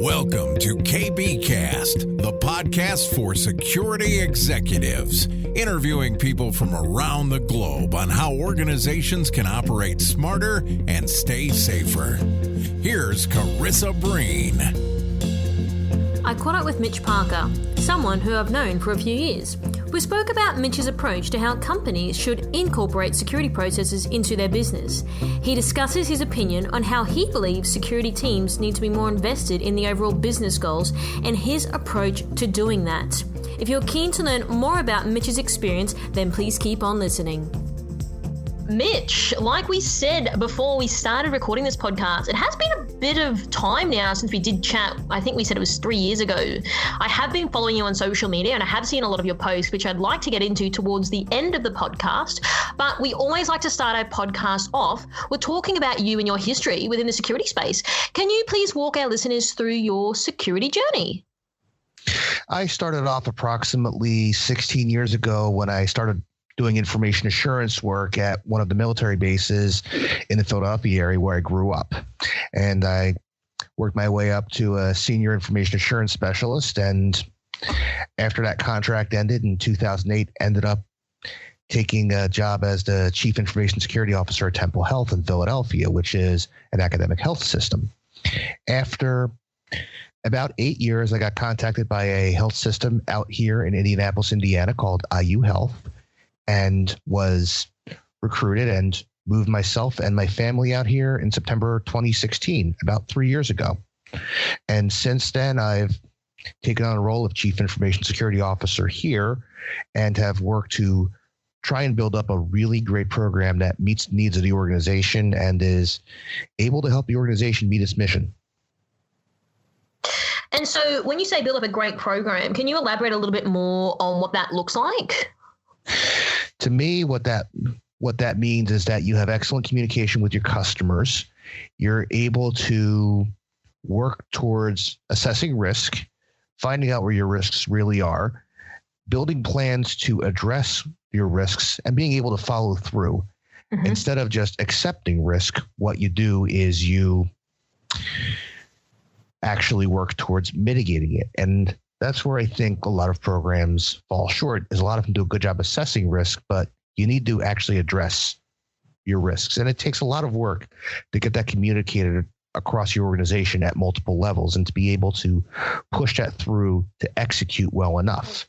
Welcome to KB Cast, the podcast for security executives, interviewing people from around the globe on how organizations can operate smarter and stay safer. Here's Carissa Breen. I caught up with Mitch Parker, someone who I've known for a few years. We spoke about Mitch's approach to how companies should incorporate security processes into their business. He discusses his opinion on how he believes security teams need to be more invested in the overall business goals and his approach to doing that. If you're keen to learn more about Mitch's experience, then please keep on listening. Mitch, like we said before we started recording this podcast, it has been a bit of time now since we did chat. I think we said it was 3 years ago. I have been following you on social media and I have seen a lot of your posts, which I'd like to get into towards the end of the podcast. But we always like to start our podcast off with talking about you and your history within the security space. Can you please walk our listeners through your security journey? I started off approximately 16 years ago when I started doing information assurance work at one of the military bases in the Philadelphia area where I grew up. And I worked my way up to a senior information assurance specialist. And after that contract ended in 2008, ended up taking a job as the chief information security officer at Temple Health in Philadelphia, which is an academic health system. After about 8 years, I got contacted by a health system out here in Indianapolis, Indiana called IU Health, and was recruited and moved myself and my family out here in September 2016, about 3 years ago. And since then, I've taken on a role of Chief Information Security Officer here and have worked to try and build up a really great program that meets the needs of the organization and is able to help the organization meet its mission. And so when you say build up a great program, can you elaborate a little bit more on what that looks like? To me, what that means is that you have excellent communication with your customers. You're able to work towards assessing risk, finding out where your risks really are, building plans to address your risks, and being able to follow through. Mm-hmm. Instead of just accepting risk, what you do is you actually work towards mitigating it. And that's where I think a lot of programs fall short, is a lot of them do a good job assessing risk, but you need to actually address your risks. And it takes a lot of work to get that communicated across your organization at multiple levels and to be able to push that through to execute well enough.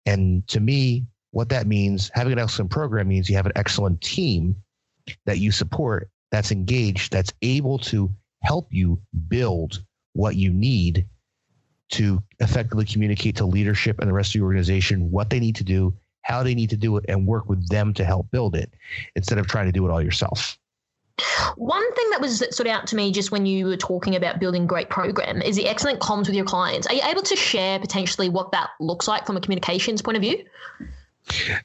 And to me, what that means, having an excellent program means you have an excellent team that you support, that's engaged, that's able to help you build what you need to effectively communicate to leadership and the rest of the organization what they need to do, how they need to do it, and work with them to help build it instead of trying to do it all yourself. One thing that stood out to me just when you were talking about building great program is the excellent comms with your clients. Are you able to share potentially what that looks like from a communications point of view?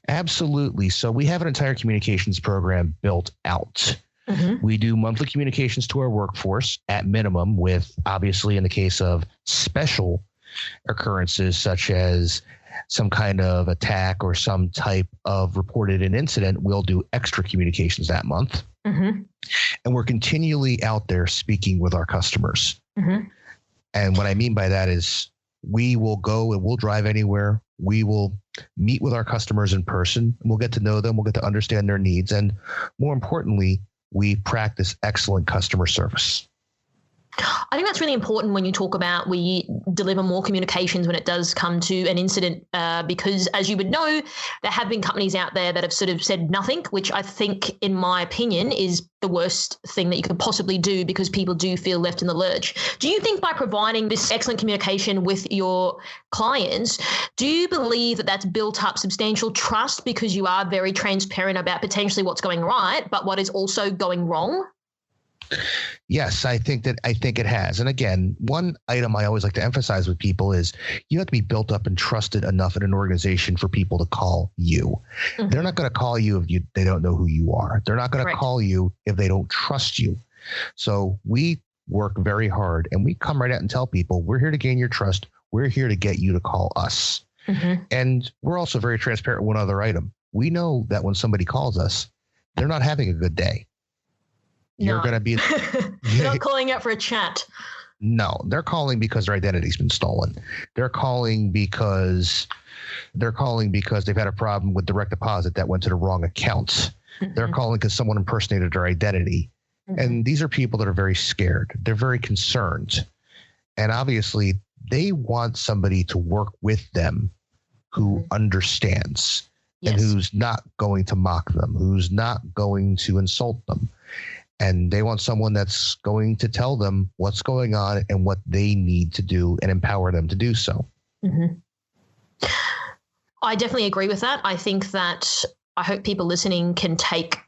Absolutely. So we have an entire communications program built out. Mm-hmm. We do monthly communications to our workforce at minimum, with obviously in the case of special occurrences such as some kind of attack or some type of reported an incident, we'll do extra communications that month. Mm-hmm. And we're continually out there speaking with our customers. Mm-hmm. And what I mean by that is we will go and we'll drive anywhere. We will meet with our customers in person. And we'll get to know them. We'll get to understand their needs. And more importantly, we practice excellent customer service. I think that's really important when you talk about we deliver more communications when it does come to an incident, because as you would know, there have been companies out there that have sort of said nothing, which I think, in my opinion, is the worst thing that you could possibly do because people do feel left in the lurch. Do you think by providing this excellent communication with your clients, do you believe that that's built up substantial trust because you are very transparent about potentially what's going right, but what is also going wrong? Yes, I think it has. And again, one item I always like to emphasize with people is you have to be built up and trusted enough in an organization for people to call you. Mm-hmm. They're not going to call you if they don't know who you are. They're not going to call you if they don't trust you. So we work very hard and we come right out and tell people, we're here to gain your trust. We're here to get you to call us. Mm-hmm. And we're also very transparent with one other item. We know that when somebody calls us, they're not having a good day. You're going to be You're not calling out for a chat. No, they're calling because their identity's been stolen. They're calling because they've had a problem with direct deposit that went to the wrong account. Mm-hmm. They're calling because someone impersonated their identity. Mm-hmm. And these are people that are very scared. They're very concerned. And obviously, they want somebody to work with them who understands and who's not going to mock them, who's not going to insult them. And they want someone that's going to tell them what's going on and what they need to do and empower them to do so. Mm-hmm. I definitely agree with that. I think that I hope people listening can take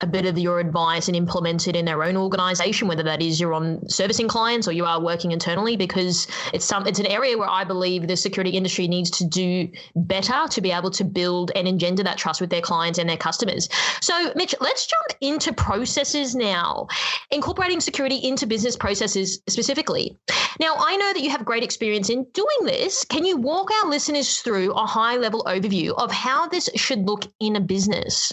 a bit of your advice and implement it in their own organization, whether that is you're on servicing clients or you are working internally, because it's an area where I believe the security industry needs to do better to be able to build and engender that trust with their clients and their customers. So, Mitch, let's jump into processes now, incorporating security into business processes specifically. Now, I know that you have great experience in doing this. Can you walk our listeners through a high-level overview of how this should look in a business?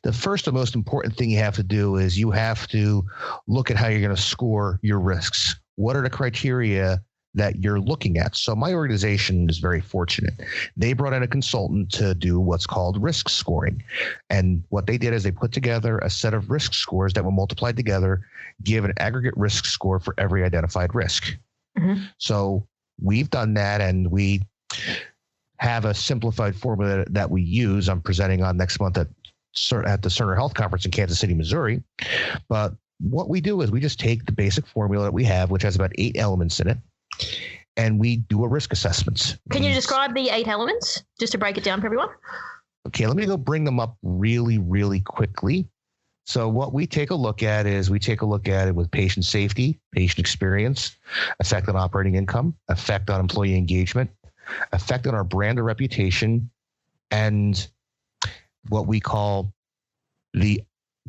The first and most important thing you have to do is you have to look at how you're going to score your risks. What are the criteria that you're looking at? So my organization is very fortunate. They brought in a consultant to do what's called risk scoring. And what they did is they put together a set of risk scores that were multiplied together, give an aggregate risk score for every identified risk. Mm-hmm. So we've done that, and we have a simplified formula that we use. I'm presenting on next month at the Cerner Health Conference in Kansas City, Missouri. But what we do is we just take the basic formula that we have, which has about 8 elements in it, and we do a risk assessment. Can you describe the 8 elements just to break it down for everyone? Okay, let me go bring them up really, really quickly. So what we take a look at is we take a look at it with patient safety, patient experience, effect on operating income, effect on employee engagement, effect on our brand or reputation, and what we call the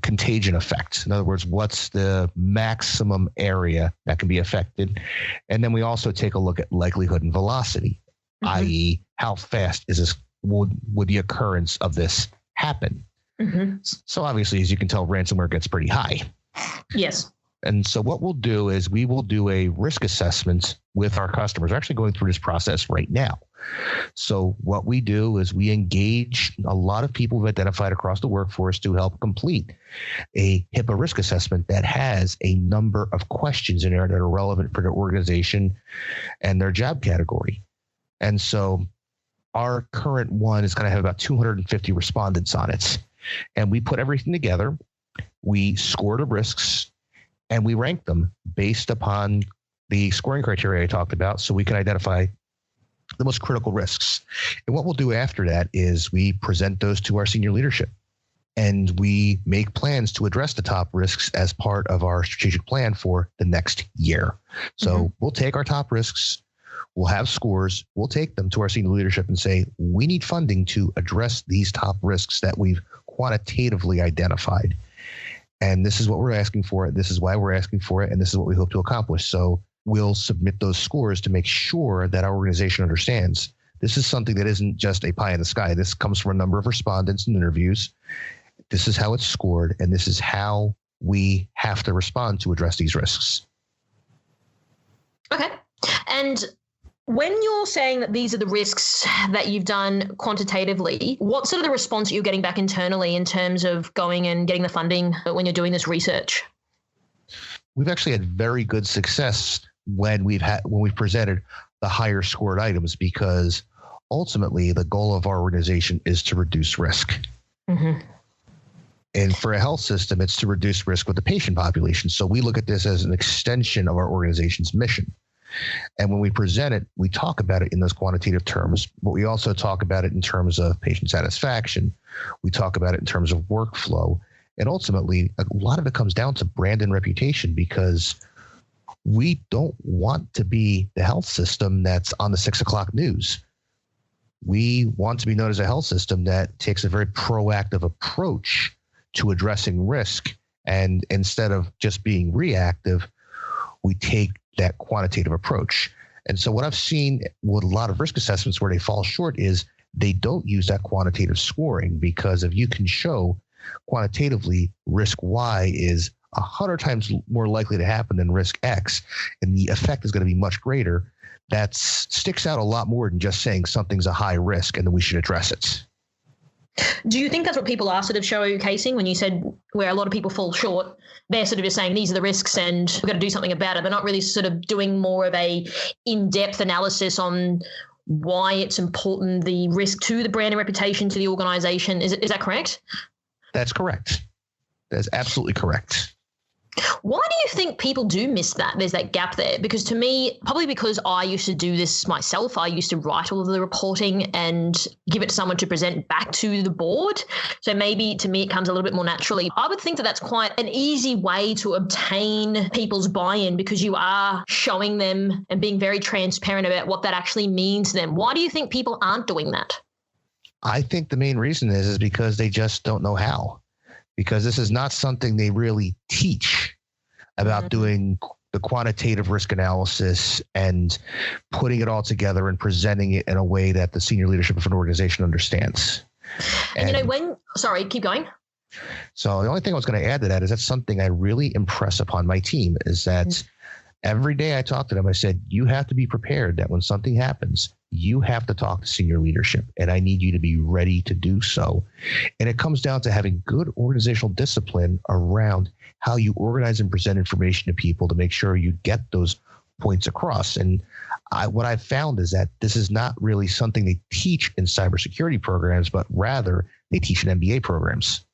contagion effect. In other words, what's the maximum area that can be affected? And then we also take a look at likelihood and velocity, i.e., how fast is this would the occurrence of this happen? Mm-hmm. So obviously, as you can tell, ransomware gets pretty high. Yes. And so what we'll do is we will do a risk assessment with our customers. We're actually going through this process right now. So what we do is we engage a lot of people we've identified across the workforce to help complete a HIPAA risk assessment that has a number of questions in there that are relevant for their organization and their job category. And so our current one is going to have about 250 respondents on it. And we put everything together. We score the risks and we rank them based upon the scoring criteria I talked about, so we can identify the most critical risks. And what we'll do after that is we present those to our senior leadership, and we make plans to address the top risks as part of our strategic plan for the next year. So we'll take our top risks, we'll have scores, we'll take them to our senior leadership and say, we need funding to address these top risks that we've quantitatively identified. And this is what we're asking for. This is why we're asking for it. And this is what we hope to accomplish. So we'll submit those scores to make sure that our organization understands this is something that isn't just a pie in the sky. This comes from a number of respondents and interviews. This is how it's scored, and this is how we have to respond to address these risks. Okay. And when you're saying that these are the risks that you've done quantitatively, what's sort of the response you're getting back internally in terms of going and getting the funding when you're doing this research? We've actually had very good success when we've presented the higher scored items, because ultimately the goal of our organization is to reduce risk. Mm-hmm. And for a health system, it's to reduce risk with the patient population. So we look at this as an extension of our organization's mission. And when we present it, we talk about it in those quantitative terms, but we also talk about it in terms of patient satisfaction. We talk about it in terms of workflow. And ultimately, a lot of it comes down to brand and reputation, because we don't want to be the health system that's on the 6 o'clock news. We want to be known as a health system that takes a very proactive approach to addressing risk. And instead of just being reactive, we take that quantitative approach. And so what I've seen with a lot of risk assessments where they fall short is they don't use that quantitative scoring, because if you can show quantitatively risk Y is 100 times more likely to happen than risk X, and the effect is going to be much greater, that sticks out a lot more than just saying something's a high risk and then we should address it. Do you think that's what people are sort of showcasing when you said where a lot of people fall short? They're sort of just saying these are the risks and we've got to do something about it. They're not really sort of doing more of a in-depth analysis on why it's important, the risk to the brand and reputation, to the organization. Is that correct? That's correct. That's absolutely correct. Why do you think people do miss that? There's that gap there. Because to me, probably because I used to do this myself. I used to write all of the reporting and give it to someone to present back to the board. So maybe to me, it comes a little bit more naturally. I would think that that's quite an easy way to obtain people's buy-in, because you are showing them and being very transparent about what that actually means to them. Why do you think people aren't doing that? I think the main reason is because they just don't know how. Because this is not something they really teach about doing the quantitative risk analysis and putting it all together and presenting it in a way that the senior leadership of an organization understands. And sorry, keep going. So the only thing I was going to add to that is that's something I really impress upon my team, is that every day I talk to them, I said, you have to be prepared that when something happens, you have to talk to senior leadership, and I need you to be ready to do so. And it comes down to having good organizational discipline around how you organize and present information to people to make sure you get those points across. And what I've found is that this is not really something they teach in cybersecurity programs, but rather they teach in MBA programs.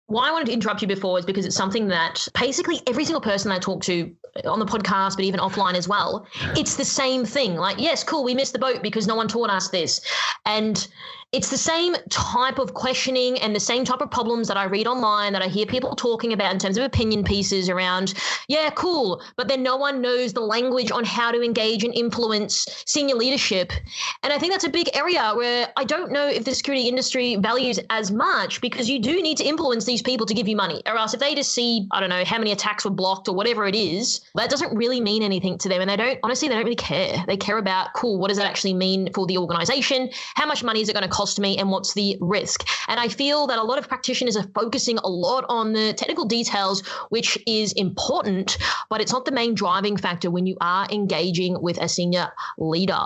Why I wanted to interrupt you before is because it's something that basically every single person I talk to on the podcast, but even offline as well, it's the same thing. Like, yes, cool, we missed the boat because no one taught us this. And it's the same type of questioning and the same type of problems that I read online, that I hear people talking about in terms of opinion pieces around, yeah, cool, but then no one knows the language on how to engage and influence senior leadership. And I think that's a big area where I don't know if the security industry values as much, because you do need to influence these people to give you money, or else if they just see, I don't know, how many attacks were blocked or whatever it is, that doesn't really mean anything to them. And they don't really care. They care about, cool, what does that actually mean for the organization? How much money is it going to cost to me, and what's the risk? And I feel that a lot of practitioners are focusing a lot on the technical details, which is important, but it's not the main driving factor when you are engaging with a senior leader.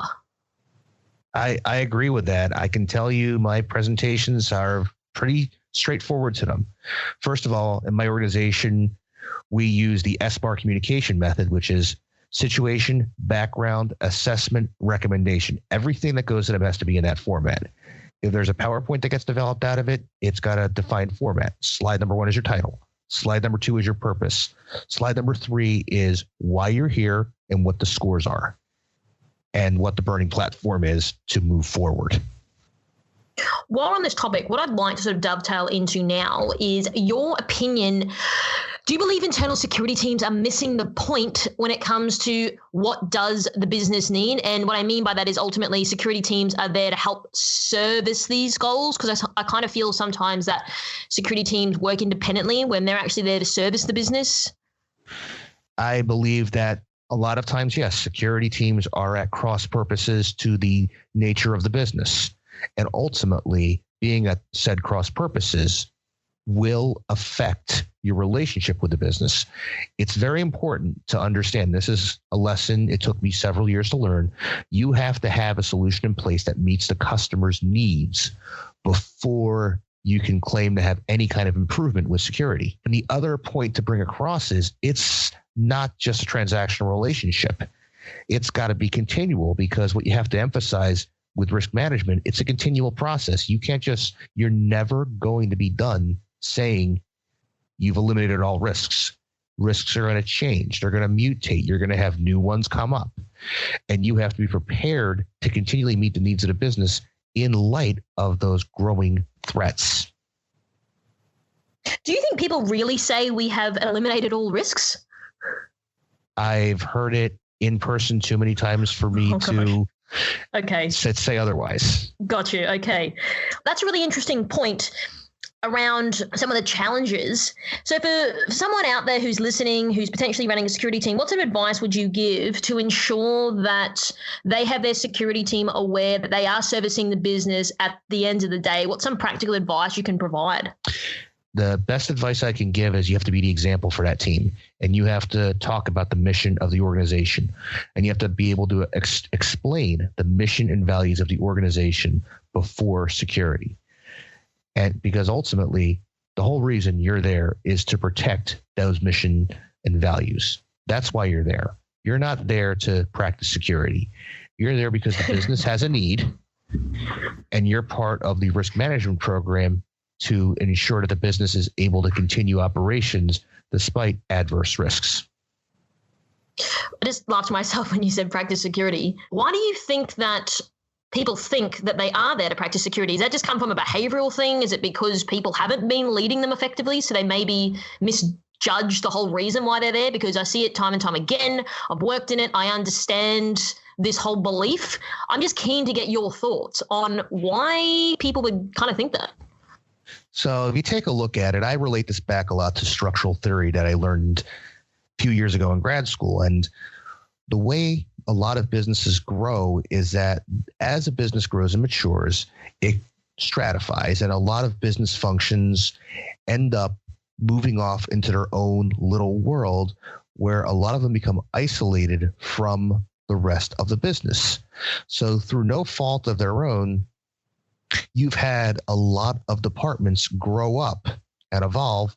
I agree with that. I can tell you my presentations are pretty straightforward to them. First of all, in my organization, we use the SBAR communication method, which is situation, background, assessment, recommendation. Everything that goes in it has to be in that format. If there's a PowerPoint that gets developed out of it, it's got a defined format. Slide number 1 is your title. Slide number 2 is your purpose. Slide number 3 is why you're here and what the scores are and what the burning platform is to move forward. While on this topic, what I'd like to sort of dovetail into now is your opinion. Do you believe internal security teams are missing the point when it comes to what does the business need? And what I mean by that is ultimately security teams are there to help service these goals, because I kind of feel sometimes that security teams work independently when they're actually there to service the business. I believe that a lot of times, yes, security teams are at cross purposes to the nature of the business. And ultimately, being at said cross purposes will affect your relationship with the business. It's very important to understand. This is a lesson it took me several years to learn. You have to have a solution in place that meets the customer's needs before you can claim to have any kind of improvement with security. And the other point to bring across is it's not just a transactional relationship. It's got to be continual, because what you have to emphasize with risk management, it's a continual process. You're never going to be done saying you've eliminated all risks. Risks are going to change. They're going to mutate. You're going to have new ones come up. And you have to be prepared to continually meet the needs of the business in light of those growing threats. Do you think people really say we have eliminated all risks? I've heard it in person too many times for me to say otherwise. Got you. Okay. That's a really interesting point around some of the challenges. So for someone out there who's listening, who's potentially running a security team, what sort of advice would you give to ensure that they have their security team aware that they are servicing the business at the end of the day? What's some practical advice you can provide? the best advice I can give is you have to be the example for that team, and you have to talk about the mission of the organization, and you have to be able to explain the mission and values of the organization before security. And because ultimately the whole reason you're there is to protect those mission and values. That's why you're there. You're not there to practice security. You're there because the business has a need, and you're part of the risk management program to ensure that the business is able to continue operations despite adverse risks. I just laughed to myself when you said practice security. Why do you think that people think that they are there to practice security? Does that just come from a behavioral thing? Is it because people haven't been leading them effectively, so they maybe misjudge the whole reason why they're there? Because I see it time and time again. I've worked in it. I understand this whole belief. I'm just keen to get your thoughts on why people would kind of think that. So if you take a look at it, I relate this back a lot to structural theory that I learned a few years ago in grad school. And the way a lot of businesses grow is that as a business grows and matures, it stratifies, and a lot of business functions end up moving off into their own little world where a lot of them become isolated from the rest of the business. So through no fault of their own, you've had a lot of departments grow up and evolve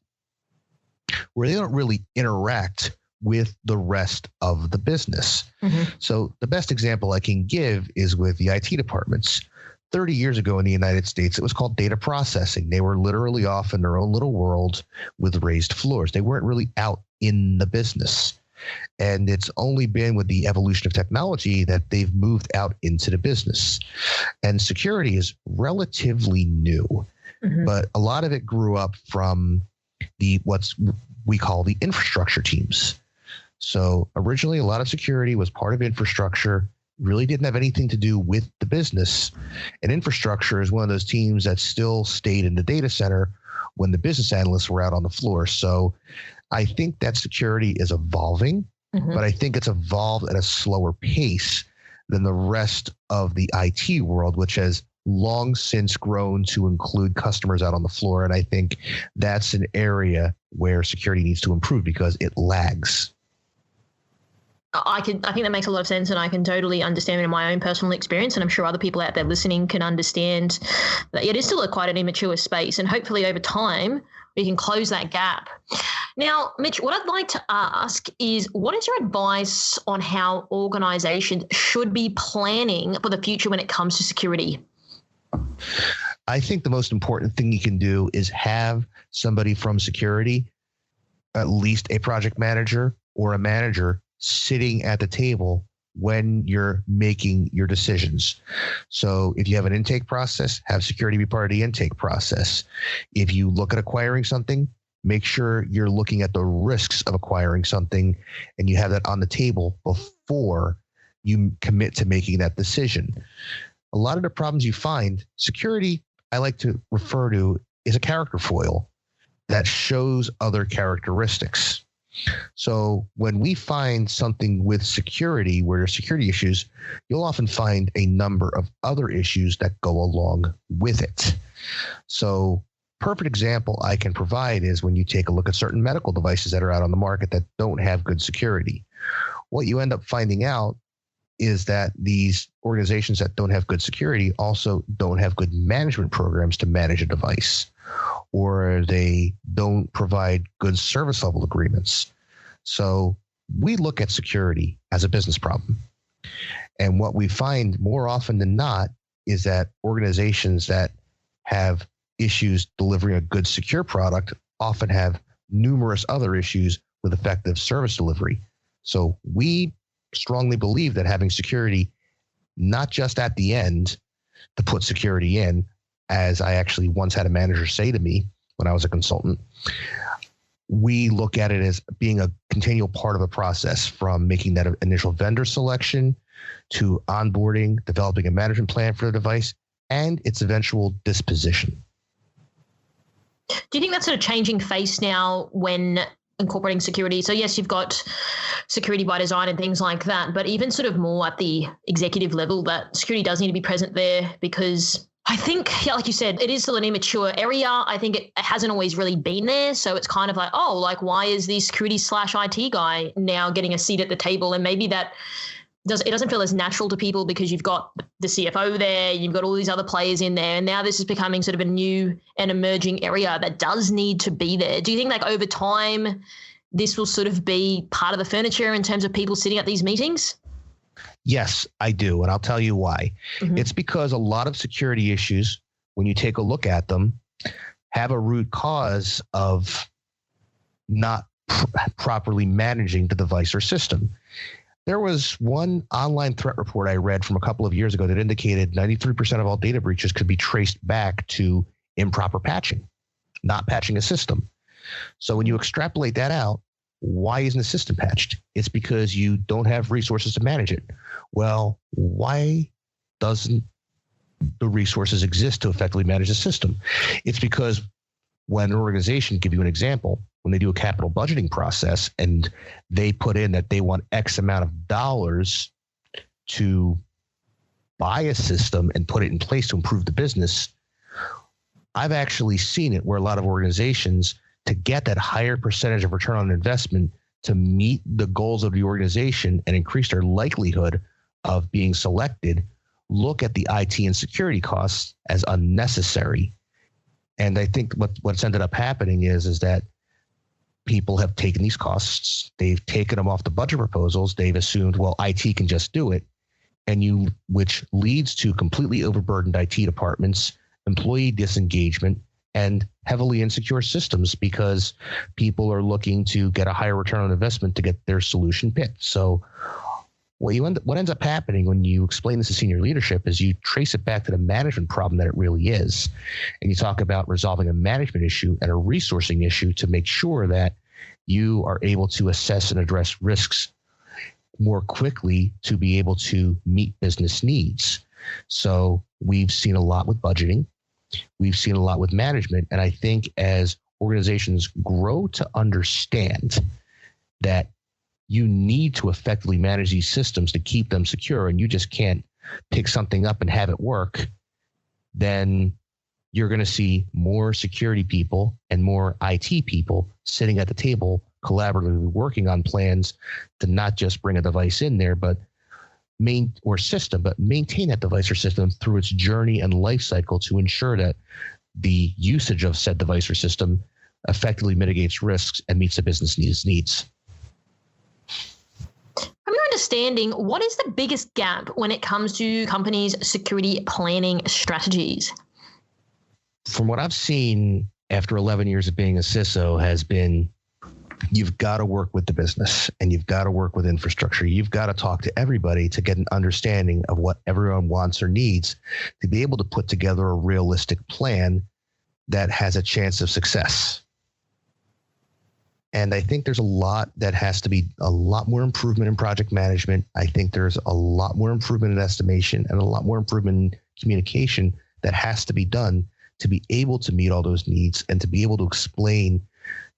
where they don't really interact with the rest of the business. Mm-hmm. So the best example I can give is with the IT departments. 30 years ago in the United States, it was called data processing. They were literally off in their own little world with raised floors. They weren't really out in the business. And it's only been with the evolution of technology that they've moved out into the business. And security is relatively new, but a lot of it grew up from what's we call the infrastructure teams. So originally, a lot of security was part of infrastructure, really didn't have anything to do with the business. And infrastructure is one of those teams that still stayed in the data center when the business analysts were out on the floor. So I think that security is evolving, but I think it's evolved at a slower pace than the rest of the IT world, which has long since grown to include customers out on the floor. And I think that's an area where security needs to improve because it lags. I think that makes a lot of sense, and I can totally understand it in my own personal experience, and I'm sure other people out there listening can understand that it is still quite an immature space, and hopefully over time we can close that gap. Now, Mitch, what I'd like to ask is, what is your advice on how organizations should be planning for the future when it comes to security? I think the most important thing you can do is have somebody from security, at least a project manager or a manager, sitting at the table when you're making your decisions. So if you have an intake process, have security be part of the intake process. If you look at acquiring something, make sure you're looking at the risks of acquiring something and you have that on the table before you commit to making that decision. A lot of the problems you find, security, I like to refer to, is a character foil that shows other characteristics. So when we find something with security, where there's security issues, you'll often find a number of other issues that go along with it. So perfect example I can provide is when you take a look at certain medical devices that are out on the market that don't have good security. What you end up finding out is that these organizations that don't have good security also don't have good management programs to manage a device, or they don't provide good service level agreements. So we look at security as a business problem. And what we find more often than not is that organizations that have issues delivering a good secure product often have numerous other issues with effective service delivery. So we strongly believe that having security, not just at the end to put security in, as I actually once had a manager say to me when I was a consultant, we look at it as being a continual part of a process, from making that initial vendor selection to onboarding, developing a management plan for the device, and its eventual disposition. Do you think that's sort of changing face now when incorporating security? So yes, you've got security by design and things like that, but even sort of more at the executive level, that security does need to be present there, because I think, yeah, like you said, it is still an immature area. I think it hasn't always really been there. So it's kind of like, oh, like, why is the security/IT guy now getting a seat at the table? And maybe it doesn't feel as natural to people because you've got the CFO there, you've got all these other players in there. And now this is becoming sort of a new and emerging area that does need to be there. Do you think like over time, this will sort of be part of the furniture in terms of people sitting at these meetings? Yes, I do. And I'll tell you why. Mm-hmm. It's because a lot of security issues, when you take a look at them, have a root cause of not properly managing the device or system. There was one online threat report I read from a couple of years ago that indicated 93% of all data breaches could be traced back to improper patching, not patching a system. So when you extrapolate that out, why isn't the system patched? It's because you don't have resources to manage it. Well, why doesn't the resources exist to effectively manage the system? It's because when an organization, give you an example, when they do a capital budgeting process and they put in that they want X amount of dollars to buy a system and put it in place to improve the business, I've actually seen it where a lot of organizations, to get that higher percentage of return on investment to meet the goals of the organization and increase their likelihood of being selected, look at the IT and security costs as unnecessary. And I think what's ended up happening is that people have taken these costs, they've taken them off the budget proposals, they've assumed, well, IT can just do it, which leads to completely overburdened IT departments, employee disengagement, and heavily insecure systems because people are looking to get a higher return on investment to get their solution picked. So what ends up happening when you explain this to senior leadership is you trace it back to the management problem that it really is. And you talk about resolving a management issue and a resourcing issue to make sure that you are able to assess and address risks more quickly to be able to meet business needs. So we've seen a lot with budgeting. We've seen a lot with management. And I think as organizations grow to understand that you need to effectively manage these systems to keep them secure, and you just can't pick something up and have it work, then you're going to see more security people and more IT people sitting at the table collaboratively working on plans to not just bring a device in there, but maintain that device or system through its journey and life cycle to ensure that the usage of said device or system effectively mitigates risks and meets the business needs. From your understanding, what is the biggest gap when it comes to companies' security planning strategies? From what I've seen after 11 years of being a CISO has been, you've got to work with the business and you've got to work with infrastructure. You've got to talk to everybody to get an understanding of what everyone wants or needs to be able to put together a realistic plan that has a chance of success. And I think there's a lot that has to be a lot more improvement in project management. I think there's a lot more improvement in estimation and a lot more improvement in communication that has to be done to be able to meet all those needs and to be able to explain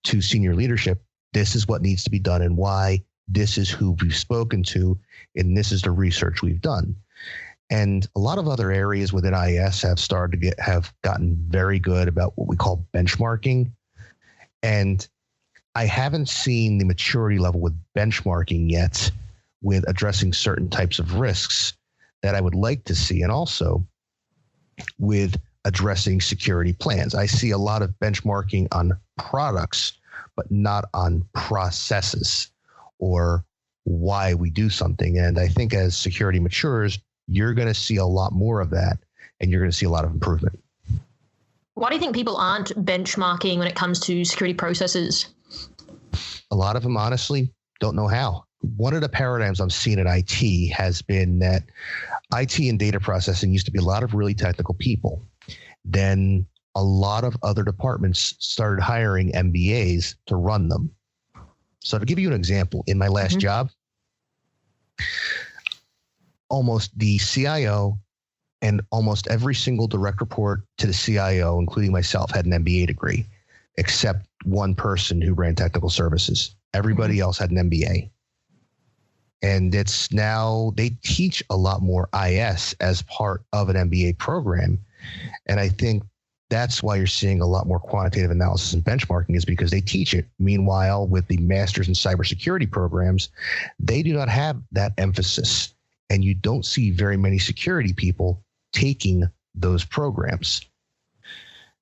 to senior leadership, this is what needs to be done and why, this is who we've spoken to, and this is the research we've done. And a lot of other areas within IS have gotten very good about what we call benchmarking. And I haven't seen the maturity level with benchmarking yet with addressing certain types of risks that I would like to see. And also with addressing security plans. I see a lot of benchmarking on products, but not on processes or why we do something. And I think as security matures, you're going to see a lot more of that and you're going to see a lot of improvement. Why do you think people aren't benchmarking when it comes to security processes? A lot of them, honestly, don't know how. One of the paradigms I've seen at IT has been that IT and data processing used to be a lot of really technical people. Then a lot of other departments started hiring MBAs to run them. So to give you an example, in my last job, almost the CIO and almost every single direct report to the CIO, including myself, had an MBA degree, except one person who ran technical services. Everybody else had an MBA. And it's now, they teach a lot more IS as part of an MBA program. And I think that's why you're seeing a lot more quantitative analysis and benchmarking, is because they teach it. Meanwhile, with the masters in cybersecurity programs, they do not have that emphasis. And you don't see very many security people taking those programs.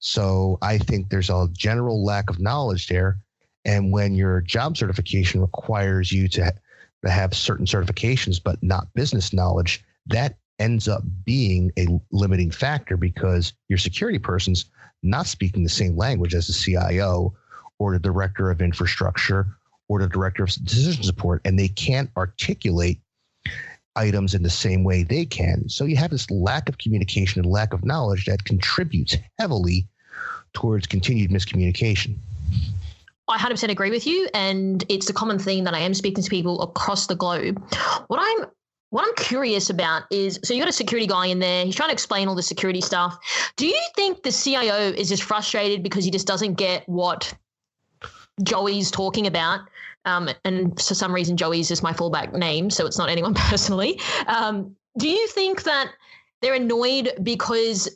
So I think there's a general lack of knowledge there. And when your job certification requires you to have certain certifications, but not business knowledge, that ends up being a limiting factor, because your security person's not speaking the same language as the CIO or the director of infrastructure or the director of decision support, and they can't articulate items in the same way they can. So you have this lack of communication and lack of knowledge that contributes heavily towards continued miscommunication. I 100% agree with you, and it's a common theme that I am speaking to people across the globe. What I'm curious about is, so you got a security guy in there, he's trying to explain all the security stuff. Do you think the CIO is just frustrated because he just doesn't get what Joey's talking about? And for some reason, Joey's is my fallback name, so it's not anyone personally. Do you think that they're annoyed because,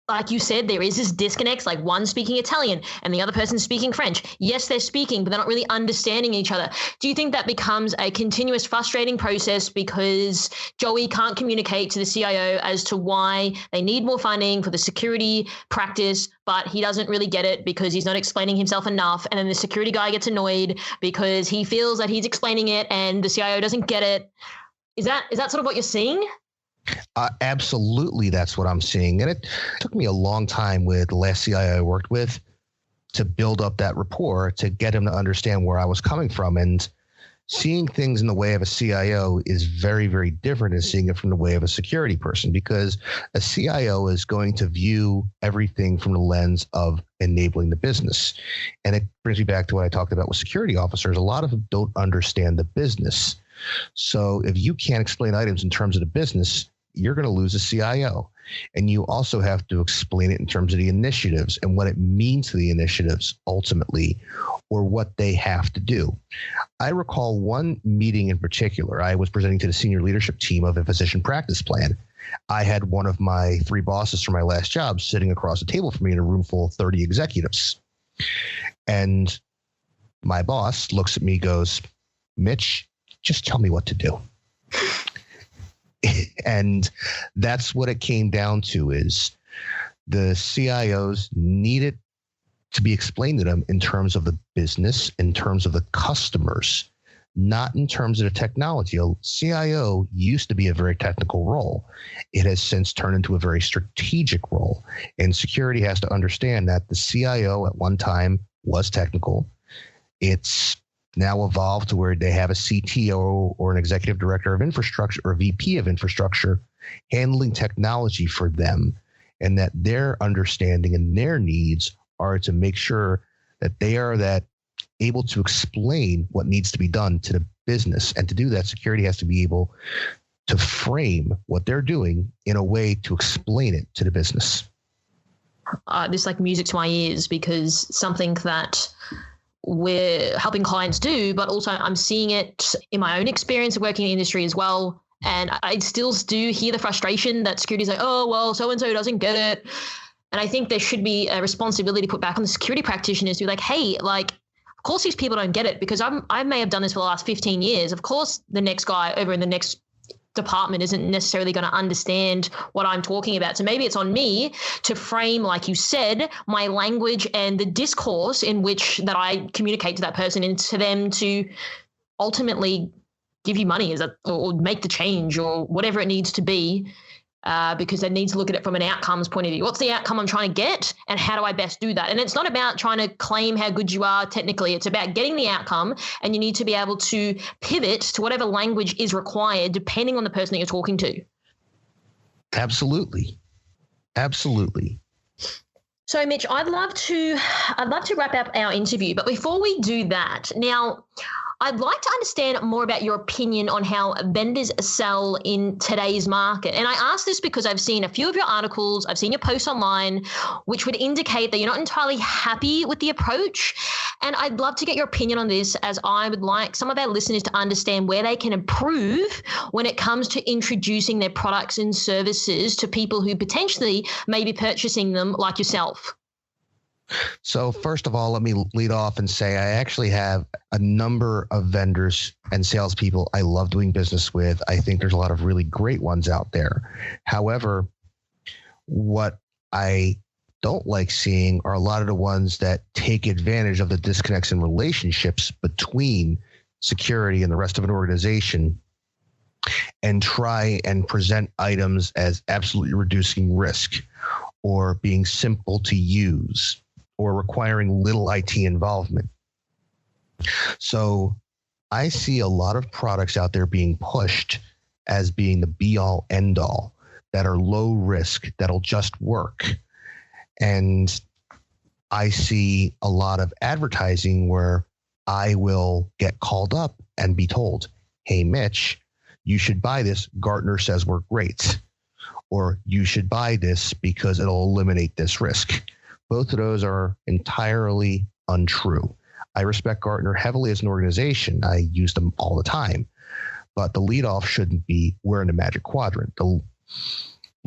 like you said, there is this disconnect, like one speaking Italian and the other person speaking French? Yes, they're speaking, but they're not really understanding each other. Do you think that becomes a continuous frustrating process because Joey can't communicate to the CIO as to why they need more funding for the security practice, but he doesn't really get it because he's not explaining himself enough? And then the security guy gets annoyed because he feels that he's explaining it and the CIO doesn't get it. Is that sort of what you're seeing? Absolutely, that's what I'm seeing. And it took me a long time with the last CIO I worked with to build up that rapport, to get him to understand where I was coming from. And seeing things in the way of a CIO is very, very different than seeing it from the way of a security person, because a CIO is going to view everything from the lens of enabling the business. And it brings me back to what I talked about with security officers. A lot of them don't understand the business. So if you can't explain items in terms of the business, you're going to lose a CIO. And you also have to explain it in terms of the initiatives and what it means to the initiatives ultimately, or what they have to do. I recall one meeting in particular. I was presenting to the senior leadership team of a physician practice plan. I had one of my 3 bosses from my last job sitting across the table from me in a room full of 30 executives. And my boss looks at me, goes, "Mitch, just tell me what to do." And that's what it came down to, is the CIOs needed to be explained to them in terms of the business, in terms of the customers, not in terms of the technology. A CIO used to be a very technical role. It has since turned into a very strategic role. And security has to understand that the CIO at one time was technical. It's now evolved to where they have a CTO or an executive director of infrastructure or VP of infrastructure handling technology for them, and that their understanding and their needs are to make sure that they are able to explain what needs to be done to the business. And to do that, security has to be able to frame what they're doing in a way to explain it to the business. This is like music to my ears, because something that we're helping clients do, but also I'm seeing it in my own experience of working in the industry as well. And I still do hear the frustration that security is like, oh, well, so-and-so doesn't get it. And I think there should be a responsibility put back on the security practitioners to be like, hey, like, of course these people don't get it, because I may have done this for the last 15 years. Of course, the next guy over in the next department isn't necessarily going to understand what I'm talking about. So maybe it's on me to frame, like you said, my language and the discourse in which that I communicate to that person, and to them to ultimately give you money or make the change or whatever it needs to be, because they need to look at it from an outcomes point of view. What's the outcome I'm trying to get, and how do I best do that? And it's not about trying to claim how good you are technically. It's about getting the outcome, and you need to be able to pivot to whatever language is required depending on the person that you're talking to. Absolutely. Absolutely. So, Mitch, I'd love to wrap up our interview, but before we do that, now, I'd like to understand more about your opinion on how vendors sell in today's market. And I ask this because I've seen a few of your articles, I've seen your posts online, which would indicate that you're not entirely happy with the approach. And I'd love to get your opinion on this, as I would like some of our listeners to understand where they can improve when it comes to introducing their products and services to people who potentially may be purchasing them, like yourself. So first of all, let me lead off and say I actually have a number of vendors and salespeople I love doing business with. I think there's a lot of really great ones out there. However, what I don't like seeing are a lot of the ones that take advantage of the disconnects in relationships between security and the rest of an organization and try and present items as absolutely reducing risk or being simple to use or requiring little IT involvement. So I see a lot of products out there being pushed as being the be-all, end-all, that are low risk, that'll just work. And I see a lot of advertising where I will get called up and be told, hey, Mitch, you should buy this. Gartner says we're great. Or you should buy this because it'll eliminate this risk. Both of those are entirely untrue. I respect Gartner heavily as an organization. I use them all the time. But the leadoff shouldn't be, we're in the magic quadrant. The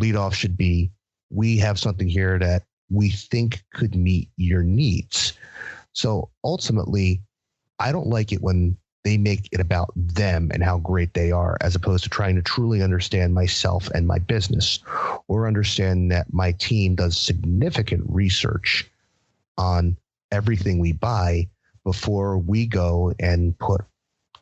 leadoff should be, we have something here that we think could meet your needs. So ultimately, I don't like it when they make it about them and how great they are, as opposed to trying to truly understand myself and my business, or understand that my team does significant research on everything we buy before we go and put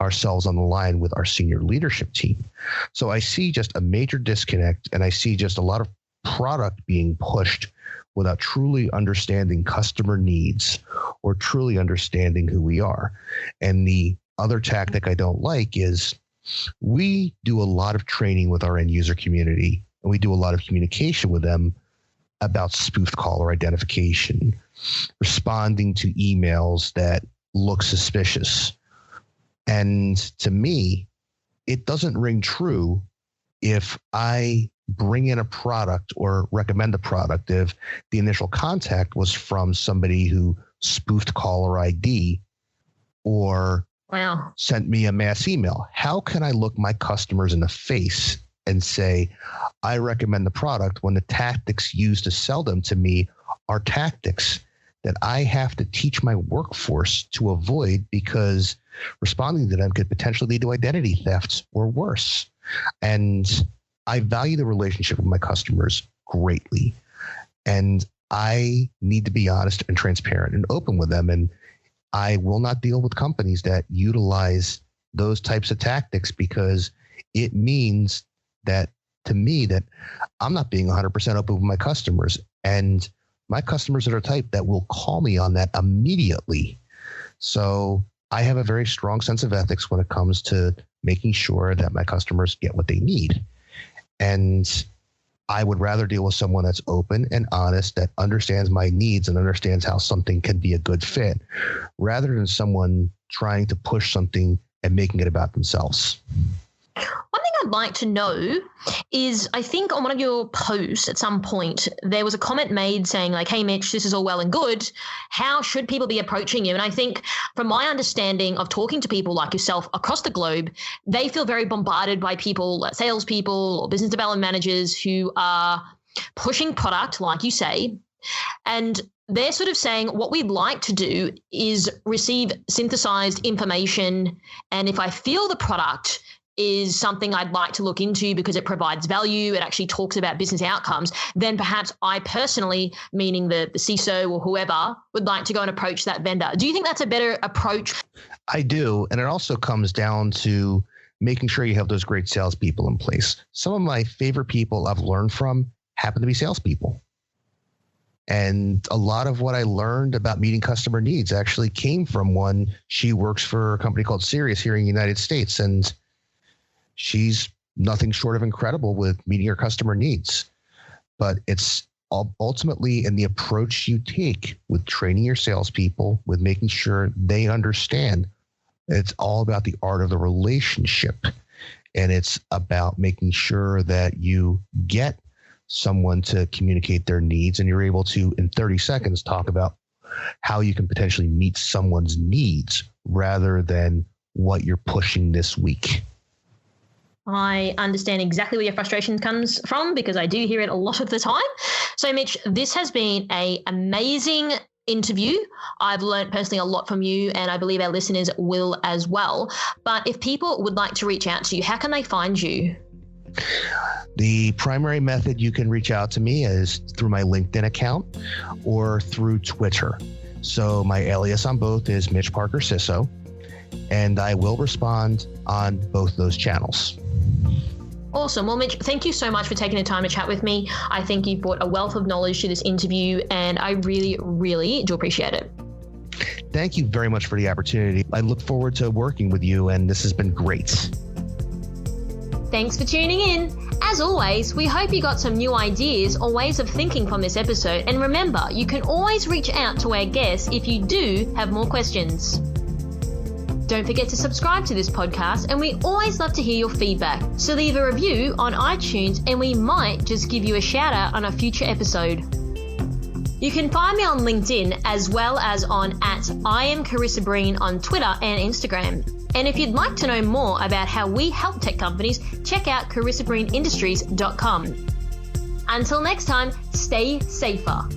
ourselves on the line with our senior leadership team. So I see just a major disconnect, and I see just a lot of product being pushed without truly understanding customer needs or truly understanding who we are. And the other tactic I don't like is we do a lot of training with our end user community, and we do a lot of communication with them about spoofed caller identification, responding to emails that look suspicious. And to me, it doesn't ring true if I bring in a product or recommend a product if the initial contact was from somebody who spoofed caller ID or sent me a mass email. How can I look my customers in the face and say, I recommend the product when the tactics used to sell them to me are tactics that I have to teach my workforce to avoid, because responding to them could potentially lead to identity thefts or worse. And I value the relationship with my customers greatly. And I need to be honest and transparent and open with them. And I will not deal with companies that utilize those types of tactics, because it means that, to me, that I'm not being 100% open with my customers. And my customers are a type that will call me on that immediately. So I have a very strong sense of ethics when it comes to making sure that my customers get what they need. And I would rather deal with someone that's open and honest, that understands my needs and understands how something can be a good fit, rather than someone trying to push something and making it about themselves. One thing I'd like to know is, I think on one of your posts at some point, there was a comment made saying like, hey, Mitch, this is all well and good. How should people be approaching you? And I think from my understanding of talking to people like yourself across the globe, they feel very bombarded by people, salespeople or business development managers who are pushing product, like you say, and they're sort of saying what we'd like to do is receive synthesized information. And if I feel the product is something I'd like to look into because it provides value, it actually talks about business outcomes, then perhaps I personally, meaning the CISO or whoever, would like to go and approach that vendor. Do you think that's a better approach? I do. And it also comes down to making sure you have those great salespeople in place. Some of my favorite people I've learned from happen to be salespeople. And a lot of what I learned about meeting customer needs actually came from one. She works for a company called Sirius here in the United States, and she's nothing short of incredible with meeting your customer needs. But it's ultimately in the approach you take with training your salespeople, with making sure they understand It's all about the art of the relationship. And it's about making sure that you get someone to communicate their needs, and you're able to, in 30 seconds, talk about how you can potentially meet someone's needs rather than what you're pushing this week. I understand exactly where your frustration comes from because I do hear it a lot of the time. So, Mitch, this has been an amazing interview. I've learned personally a lot from you, and I believe our listeners will as well. But if people would like to reach out to you, how can they find you? The primary method you can reach out to me is through my LinkedIn account or through Twitter. So my alias on both is Mitch Parker CISO, and I will respond on both those channels. Awesome. Well, Mitch, thank you so much for taking the time to chat with me. I think you've brought a wealth of knowledge to this interview, and I really, really do appreciate it. Thank you very much for the opportunity. I look forward to working with you, and this has been great. Thanks for tuning in. As always, we hope you got some new ideas or ways of thinking from this episode. And remember, you can always reach out to our guests if you do have more questions. Don't forget to subscribe to this podcast, and we always love to hear your feedback. So leave a review on iTunes and we might just give you a shout out on a future episode. You can find me on LinkedIn as well as on @IamCarissaBreen on Twitter and Instagram. And if you'd like to know more about how we help tech companies, check out CarissaBreenIndustries.com. Until next time, stay safer.